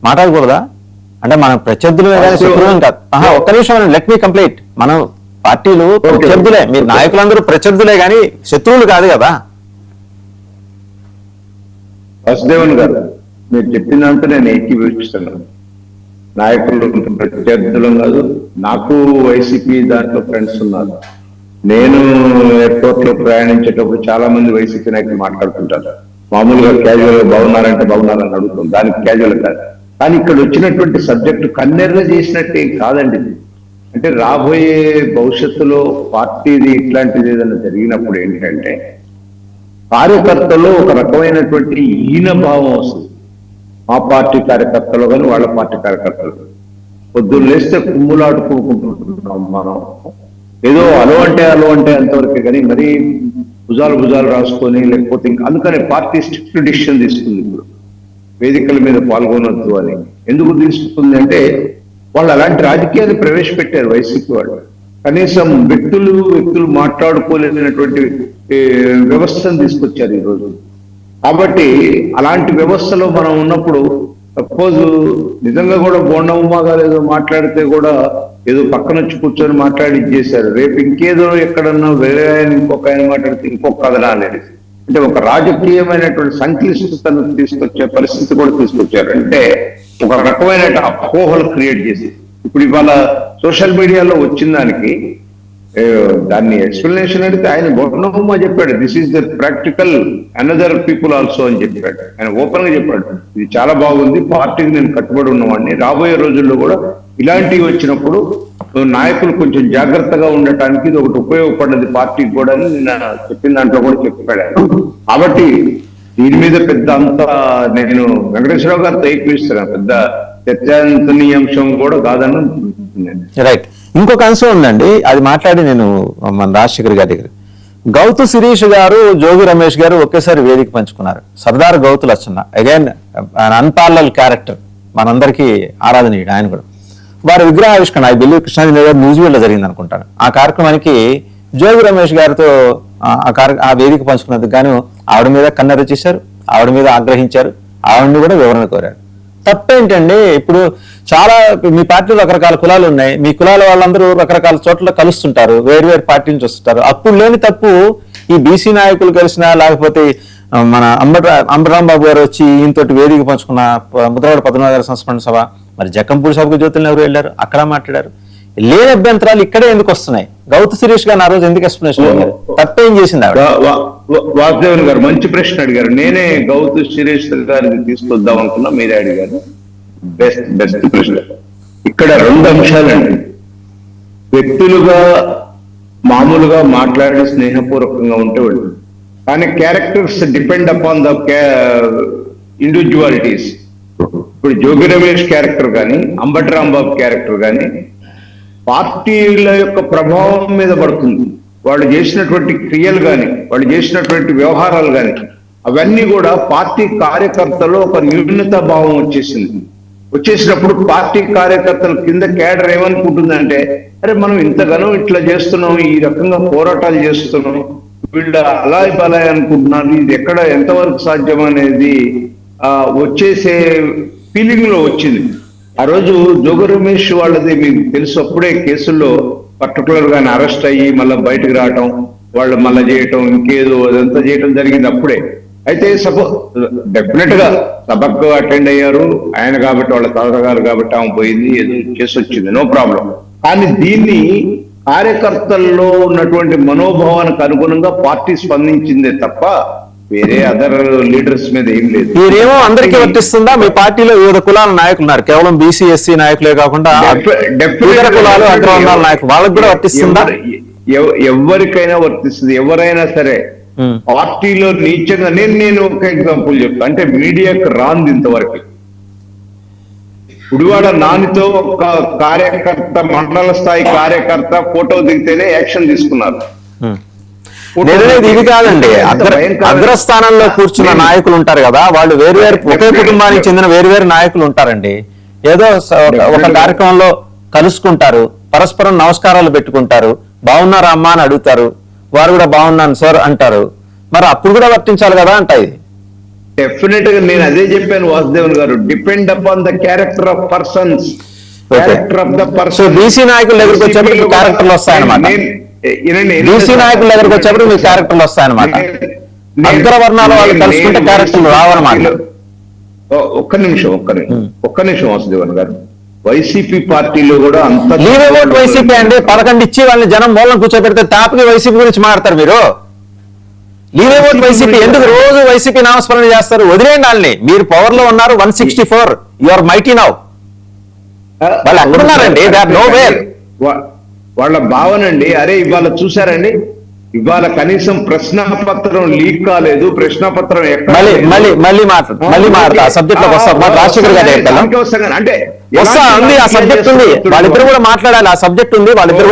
మాట్లాడకూడదా? అంటే మనం ప్రత్యర్థులమే కానీ శత్రువులం కాదు. ఒక్క నిమిషం, లెట్ మీ కంప్లీట్. మనం పార్టీలు ప్రత్యర్థులే, మీరు నాయకులందరూ ప్రత్యర్థులే కానీ శత్రువులు కాదు కదా. వాసుదేవన్ గారు, మీరు చెప్పినంత నేను ఏకీభవిస్తున్నాను. నాయకులు ప్రత్యర్థులం కాదు. నాకు వైసీపీ దాంట్లో ఫ్రెండ్స్ ఉన్నారు. నేను ఎయిర్పోర్ట్ లో ప్రయాణించేటప్పుడు చాలా మంది వైసీపీ నాయకులు మాట్లాడుతుంటారు. మామూలుగా క్యాజువల్ గా బాగున్నారంటే బాగున్నారని అడుగుతాం, దానికి క్యాజువల్ కాదు. కానీ ఇక్కడ వచ్చినటువంటి సబ్జెక్టు కన్నెర్ర చేసినట్టే కాదండి. అంటే రాబోయే భవిష్యత్తులో పార్టీది ఇట్లాంటిది ఏదైనా జరిగినప్పుడు ఏంటంటే కార్యకర్తల్లో ఒక రకమైనటువంటి హీనభావం వస్తుంది. మా పార్టీ కార్యకర్తలు కానీ వాళ్ళ పార్టీ కార్యకర్తలు పొద్దున్న లేస్తే కుమ్ములాడుకుంటున్నాం మనం. ఏదో అలో అంటే అంతవరకే కానీ మరీ భుజాలు రాసుకొని లేకపోతే ఇంకా అందుకని పార్టీ స్ట్రిక్ట్ డిసిషన్ తీసుకుంది. ఇప్పుడు వేదికల మీద పాల్గొనొద్దు అని ఎందుకు తీసుకుంటుంది అంటే వాళ్ళు అలాంటి రాజకీయాలు ప్రవేశపెట్టారు వైసీపీ వాళ్ళు. కనీసం వ్యక్తులు మాట్లాడుకోలేనటువంటి వ్యవస్థను తీసుకొచ్చారు ఈరోజు. కాబట్టి అలాంటి వ్యవస్థలో మనం ఉన్నప్పుడు సపోజ్ నిజంగా కూడా బోండమ్మ గారు ఏదో మాట్లాడితే కూడా ఏదో పక్కన వచ్చి కూర్చొని మాట్లాడి చేశారు. రేపు ఇంకేదో ఎక్కడన్నా వేరే ఆయన ఇంకొక ఆయన మాట్లాడితే ఇంకొక కథనా అనేది. అంటే ఒక రాజకీయమైనటువంటి సంక్లిష్టతను తీసుకొచ్చే పరిస్థితి కూడా తీసుకొచ్చారు. అంటే ఒక రకమైన అపోహలు క్రియేట్ చేసి ఇప్పుడు ఇవాళ సోషల్ మీడియాలో వచ్చిన దానికి దాన్ని ఎక్స్ప్లెనేషన్ అడిగితే ఆయన బొమ్మమ్మ చెప్పాడు, this is the practical another people also అని చెప్పాడు. ఆయన ఓపెన్ గా చెప్పాడు, ఇది చాలా బాగుంది, పార్టీకి నేను కట్టుబడి ఉన్నవాడిని, రాబోయే రోజుల్లో కూడా ఇలాంటివి వచ్చినప్పుడు నాయకులు కొంచెం జాగ్రత్తగా ఉండటానికి ఇది ఒకటి ఉపయోగపడ్డది పార్టీకి కూడా అని నిన్న చెప్పిన దాంట్లో కూడా చెప్పాడు. కాబట్టి దీని మీద పెద్ద అంతా నేను వెంకటేశ్వరరావు గారితో ఏకీపిస్తున్నాను, పెద్ద చర్చాంశనీయాంశం కూడా కాదని. రైట్. ఇంకొక అంశం ఉందండి, అది మాట్లాడి నేను మన రాజశేఖర్ గారి దగ్గర. గౌతు శిరీష్ గారు, జోగి రమేష్ గారు ఒకేసారి వేదిక పంచుకున్నారు. Sardar Gouthu Latchanna, again unparallel character, మనందరికీ ఆరాధనీయుడు ఆయన కూడా. వారి విగ్రహావిష్కరణ ఐ బిలీవ్ కృష్ణాజినగర్ మ్యూజియంలో జరిగింది అనుకుంటాను. ఆ కార్యక్రమానికి జోగి రమేష్ గారితో ఆ వేదిక పంచుకున్నందుకు గాను ఆవిడ మీద కన్నెర్ర చేశారు, ఆవిడ మీద ఆగ్రహించారు, ఆవిడని కూడా వివరణ కోరారు. తప్పేంటండి? ఇప్పుడు చాలా మీ పార్టీలో రకరకాల కులాలు ఉన్నాయి, మీ కులాల వాళ్ళందరూ రకరకాల చోట్ల కలుస్తుంటారు, వేరు పార్టీ నుంచి వస్తుంటారు. అప్పుడు లేని తప్పు ఈ బీసీ నాయకులు కలిసినా, లేకపోతే మన అంబరాంబాబు గారు వచ్చి ఈయనతోటి వేదిక పంచుకున్న ముద్రవాడ పద్మనాభ గారి సంస్మరణ సభ, మరి జక్కంపూడి సభకు జ్యోతులను ఎవరు వెళ్ళారు, అక్కడ మాట్లాడారు. లేని అభ్యంతరాలు ఇక్కడే ఎందుకు వస్తున్నాయి? గౌతు శిరీష్ గారు ఆ రోజు ఎందుకు ఎక్స్ప్లెనేషన్ అడిగారు? తప్పేం చేసింది ఆవిడ? వాసుదేవన్ గారు మంచి ప్రశ్న అడిగారు. నేనే గౌతు శిరీష్ గారికి తీసుకొద్దాం అనుకున్నా, మీరే అడిగారు. బెస్ట్ ప్రశ్న. ఇక్కడ రెండు అంశాలండి. వ్యక్తులుగా మామూలుగా మాట్లాడి స్నేహపూర్వకంగా ఉంటే వాళ్ళు, కానీ క్యారెక్టర్స్ డిపెండ్ అపాన్ ద ఇండివిజువాలిటీస్. ఇప్పుడు జోగి రమేష్ క్యారెక్టర్ కానీ, అంబటి రాంబాబు క్యారెక్టర్ కానీ పార్టీల యొక్క ప్రభావం మీద పడుతుంది. వాళ్ళు చేసినటువంటి క్రియలు కానీ, వాళ్ళు చేసినటువంటి వ్యవహారాలు కానీ, అవన్నీ కూడా పార్టీ కార్యకర్తలో ఒక న్యూనత భావం వచ్చేసినప్పుడు పార్టీ కార్యకర్తల కింద కేడర్ ఏమనుకుంటుందంటే, అరే మనం ఇంతగానో ఇట్లా చేస్తున్నాం, ఈ రకంగా పోరాటాలు చేస్తున్నాం, వీళ్ళు అలాయ్ బలాయ్ అనుకుంటున్నారు, ఇది ఎక్కడ ఎంతవరకు సాధ్యం అనేది వచ్చేసే ఫీలింగ్ లో వచ్చింది. ఆ రోజు జోగి రమేష్ వాళ్ళది మీకు తెలుసు, అప్పుడే కేసుల్లో పర్టికులర్ గా అరెస్ట్ అయ్యి మళ్ళీ బయటకు రావటం, వాళ్ళు మళ్ళీ చేయటం, ఇంకేదో అదంతా చేయటం జరిగింది అప్పుడే. అయితే డెఫినెట్ గా సభకు అటెండ్ అయ్యారు ఆయన కాబట్టి, వాళ్ళ తాతగారు కాబట్టి ఆమె పోయింది, ఏదో కేసు వచ్చింది, నో ప్రాబ్లం. కానీ దీన్ని కార్యకర్తల్లో ఉన్నటువంటి మనోభావానికి అనుగుణంగా పార్టీ స్పందించిందే తప్ప వేరే అదర్ లీడర్స్ మీద ఏం లేదు. మీరేమో అందరికీ వర్తిస్తుందా? మీ పార్టీలో వివిధ కులాల నాయకులు ఉన్నారు, కేవలం బీసీ ఎస్సీ నాయకులే కాకుండా ఇతర కులాలు అగ్రవర్ణాల నాయకులు, వాళ్ళకి కూడా వర్తిస్తుందా? ఎవరికైనా వర్తిస్తుంది. ఎవరైనా సరే పార్టీలో నీచంగా, నేను ఒక ఎగ్జాంపుల్ చెప్తాను, అంటే మీడియాకు రాంది ఇంతవరకు. గుడివాడ నానితో ఒక కార్యకర్త, మండల స్థాయి కార్యకర్త ఫోటో దిగితేనే యాక్షన్ తీసుకున్నారు. ఇది కాదండి, అగ్రస్థానంలో కూర్చున్న నాయకులు ఉంటారు కదా, వాళ్ళు వేరువేరు ఒకే కుటుంబానికి చెందిన వేరువేరు నాయకులు ఉంటారండి. ఏదో ఒక కార్యక్రమంలో కలుసుకుంటారు, పరస్పరం నమస్కారాలు పెట్టుకుంటారు, బాగున్నారా అమ్మా అని అడుగుతారు, వారు కూడా బాగున్నాను సార్ అంటారు. మరి అప్పుడు కూడా వర్తించాలి కదా అంట. ఇది డెఫినెట్ గా నేను అదే చెప్పాను వాసుదేవన్ గారు, depend upon the character of persons, character of the so person. BC నాయకుల దగ్గరికి వచ్చేప్పుడు మీ క్యారెక్టర్లు వస్తాయన్నమాట. బీసీ నాయకుల దగ్గరికి వచ్చేప్పుడు మీ క్యారెక్టర్లు వస్తాయన్నమాట. అగ్రవర్ణాల వాళ్ళు కలుసుకుంటే క్యారెక్టర్లు రావన్నమాట. ఒక్క నిమిషం వాసుదేవన్ గారు, వైసీపీ పార్టీలో కూడా అంత లీవ్ అబౌట్ వైసీపీ అండి. 11 ఇచ్చి వాళ్ళని జనం మూలం కూర్చోబెడితే తాపకి వైసీపీ గురించి మాట్లాడతారు మీరు. లీవ్ అబౌట్ వైసీపీ ఎందుకు రోజు వైసీపీ నామస్మరణ చేస్తారు? వదిలేయండి వాళ్ళని. మీరు పవర్ లో ఉన్నారు, 164, యు ఆర్ మైటీ నౌ. వాళ్ళు ఎక్కడున్నారండి? They are nowhere. వాళ్ళ భావనండి. అరే ఇవాళ చూసారండి, ఇవాళ కనీసం ప్రశ్నపత్రం లీక్ కాలేదు, ప్రశ్నపత్రం ఎక్కడ మళ్ళీ మాట్లాడతా ఆ సబ్జెక్ట్ లోకి వస్తాం. రాజశేఖర్ గారు అంటే వస్తా ఉంది, ఆ సబ్జెక్ట్ ఉంది, వాళ్ళిద్దరు కూడా మాట్లాడాలి. ఆ సబ్జెక్ట్ ఉంది, వాళ్ళిద్దరు కూడా